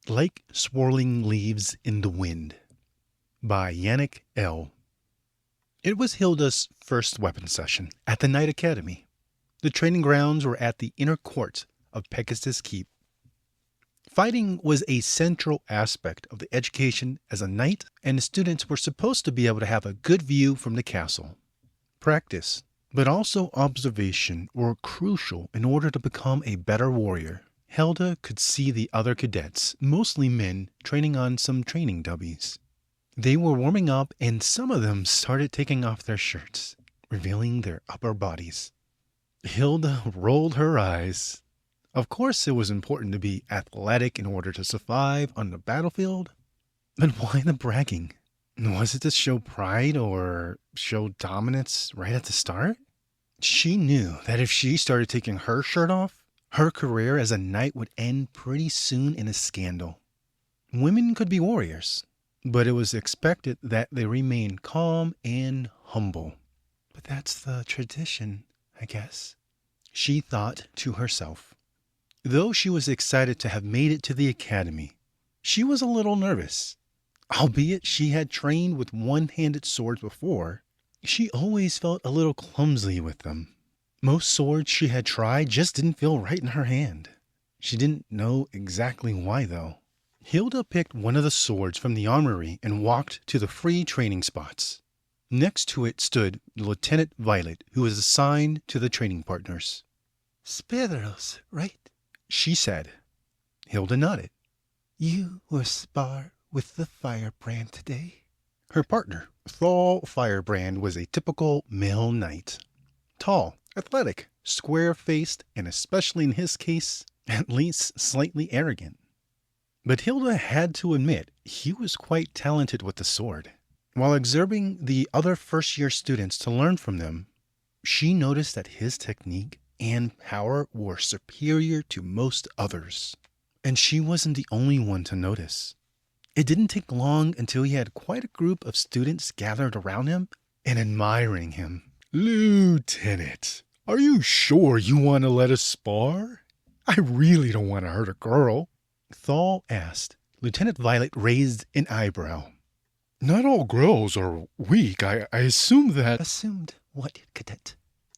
Like Swirling Leaves in the Wind by Yannick L. It was Hilda's first weapon session at the Knight Academy. The training grounds were at the inner court of Pegasus Keep. Fighting was a central aspect of the education as a knight, and the students were supposed to be able to have a good view from the castle. Practice, but also observation, were crucial in order to become a better warrior. Hilda could see the other cadets, mostly men, training on some training dummies. They were warming up, and some of them started taking off their shirts, revealing their upper bodies. Hilda rolled her eyes. Of course, it was important to be athletic in order to survive on the battlefield. But why the bragging? Was it to show pride or show dominance right at the start? She knew that if she started taking her shirt off, her career as a knight would end pretty soon in a scandal. Women could be warriors, but it was expected that they remain calm and humble. But that's the tradition, I guess, she thought to herself. Though she was excited to have made it to the academy, she was a little nervous. Albeit she had trained with one-handed swords before, she always felt a little clumsy with them. Most swords she had tried just didn't feel right in her hand. She didn't know exactly why, though. Hilda picked one of the swords from the armory and walked to the free training spots. Next to it stood Lieutenant Violet, who was assigned to the training partners. "Sparrows, right?" she said. Hilda nodded. "You will spar with the firebrand today." Her partner, Thal Firebrand, was a typical male knight. Tall, athletic, square-faced, and especially in his case, at least slightly arrogant. But Hilda had to admit he was quite talented with the sword. While observing the other first-year students to learn from them, she noticed that his technique and power were superior to most others. And she wasn't the only one to notice. It didn't take long until he had quite a group of students gathered around him and admiring him. "Lieutenant, are you sure you want to let us spar? I really don't want to hurt a girl," Thal asked. Lieutenant Violet raised an eyebrow. "Not all girls are weak. I assume that—" "Assumed what, cadet?"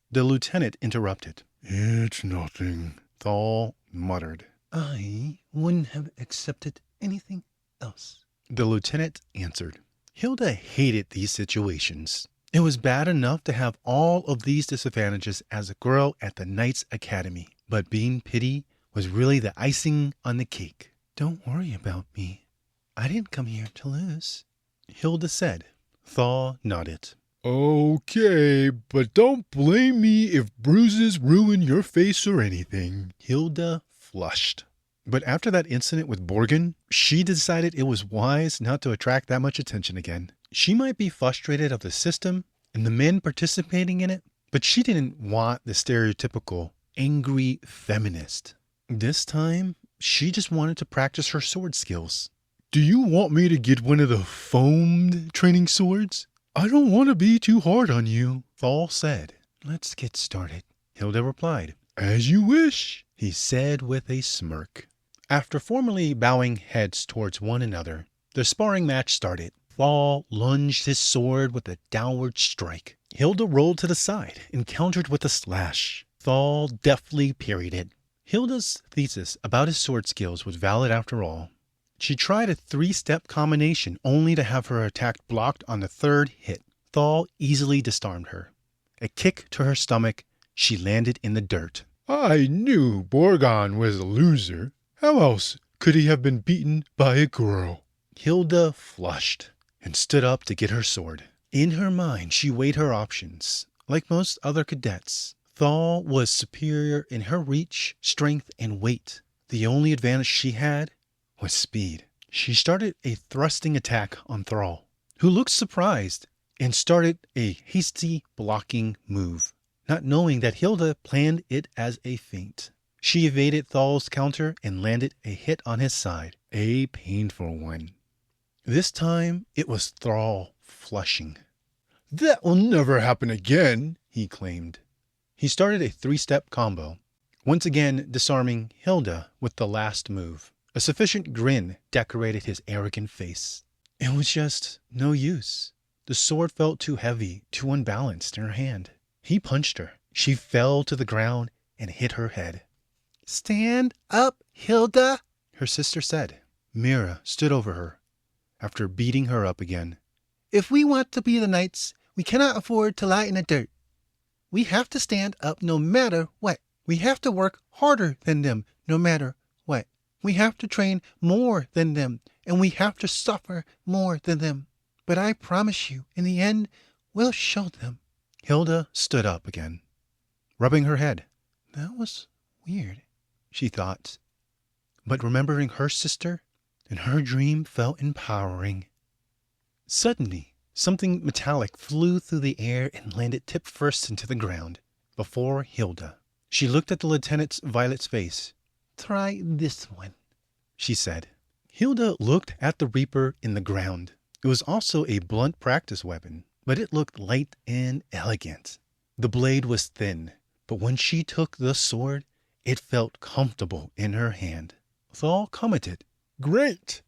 The lieutenant interrupted. "It's nothing," Thal muttered. "I wouldn't have accepted anything else," the lieutenant answered. Hilda hated these situations. It was bad enough to have all of these disadvantages as a girl at the Knights Academy, but being pitied was really the icing on the cake. "Don't worry about me. I didn't come here to lose," Hilda said. Thal nodded. "Okay, but don't blame me if bruises ruin your face or anything." Hilda flushed. But after that incident with Borgen, she decided it was wise not to attract that much attention again. She might be frustrated of the system and the men participating in it, but she didn't want the stereotypical angry feminist. This time, she just wanted to practice her sword skills. "Do you want me to get one of the foamed training swords? I don't want to be too hard on you," Thal said. "Let's get started," Hilda replied. "As you wish," he said with a smirk. After formally bowing heads towards one another, the sparring match started. Thal lunged his sword with a downward strike. Hilda rolled to the side and countered with a slash. Thal deftly parried it. Hilda's thesis about his sword skills was valid after all. She tried a 3-step combination only to have her attack blocked on the third hit. Thal easily disarmed her. A kick to her stomach, she landed in the dirt. "I knew Borgon was a loser. How else could he have been beaten by a girl?" Hilda flushed and stood up to get her sword. In her mind, she weighed her options. Like most other cadets, Thal was superior in her reach, strength, and weight. The only advantage she had was speed. She started a thrusting attack on Thrall, who looked surprised, and started a hasty blocking move, not knowing that Hilda planned it as a feint. She evaded Thal's counter and landed a hit on his side, a painful one. This time, it was Thrall flushing. "That will never happen again," he claimed. He started a 3-step combo, once again disarming Hilda with the last move. A sufficient grin decorated his arrogant face. It was just no use. The sword felt too heavy, too unbalanced in her hand. He punched her. She fell to the ground and hit her head. Stand up, Hilda, her sister said. Mira stood over her after beating her up again. If we want to be the knights, we cannot afford to lie in the dirt. We have to stand up no matter what. We have to work harder than them no matter what. We have to train more than them, and we have to suffer more than them. But I promise you, in the end, we'll show them. Hilda stood up again, rubbing her head. That was weird, she thought. But remembering her sister and her dream felt empowering. Suddenly, something metallic flew through the air and landed tip first into the ground, before Hilda. She looked at the lieutenant's Violet's face. Try this one, she said. Hilda looked at the Reaper in the ground. It was also a blunt practice weapon, but it looked light and elegant. The blade was thin, but when she took the sword, it felt comfortable in her hand. Thal commented, Great!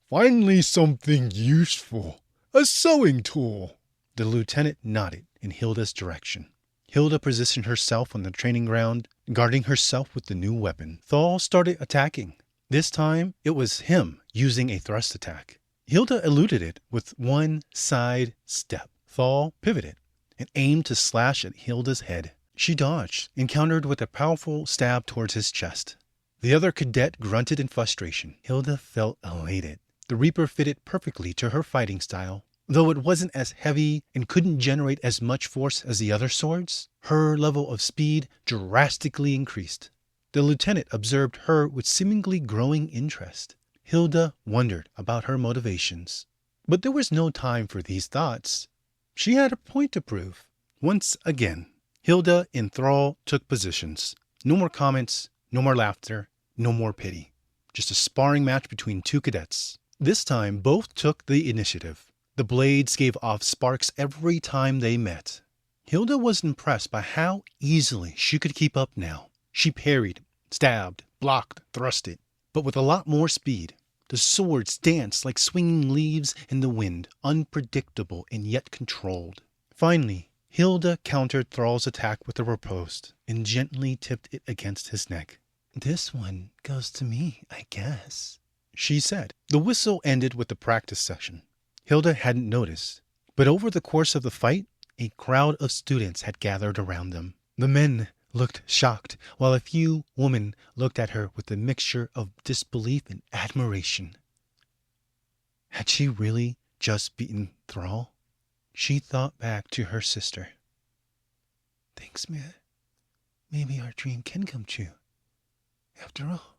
Finally something useful. A sewing tool. The lieutenant nodded in Hilda's direction. Hilda positioned herself on the training ground, guarding herself with the new weapon. Thal started attacking. This time, it was him using a thrust attack. Hilda eluded it with one side step. Thal pivoted and aimed to slash at Hilda's head. She dodged and countered with a powerful stab towards his chest. The other cadet grunted in frustration. Hilda felt elated. The Reaper fitted perfectly to her fighting style. Though it wasn't as heavy and couldn't generate as much force as the other swords, her level of speed drastically increased. The lieutenant observed her with seemingly growing interest. Hilda wondered about her motivations. But there was no time for these thoughts. She had a point to prove. Once again, Hilda and Thrall took positions. No more comments, no more laughter, no more pity. Just a sparring match between two cadets. This time, both took the initiative. The blades gave off sparks every time they met. Hilda was impressed by how easily she could keep up now. She parried, stabbed, blocked, thrusted, but with a lot more speed. The swords danced like swinging leaves in the wind, unpredictable and yet controlled. Finally, Hilda countered Thrall's attack with a riposte and gently tipped it against his neck. This one goes to me, I guess, she said. The whistle ended with the practice session. Hilda hadn't noticed, but over the course of the fight, a crowd of students had gathered around them. The men looked shocked, while a few women looked at her with a mixture of disbelief and admiration. Had she really just beaten Thrall? She thought back to her sister. Thanks, man. Maybe our dream can come true, after all.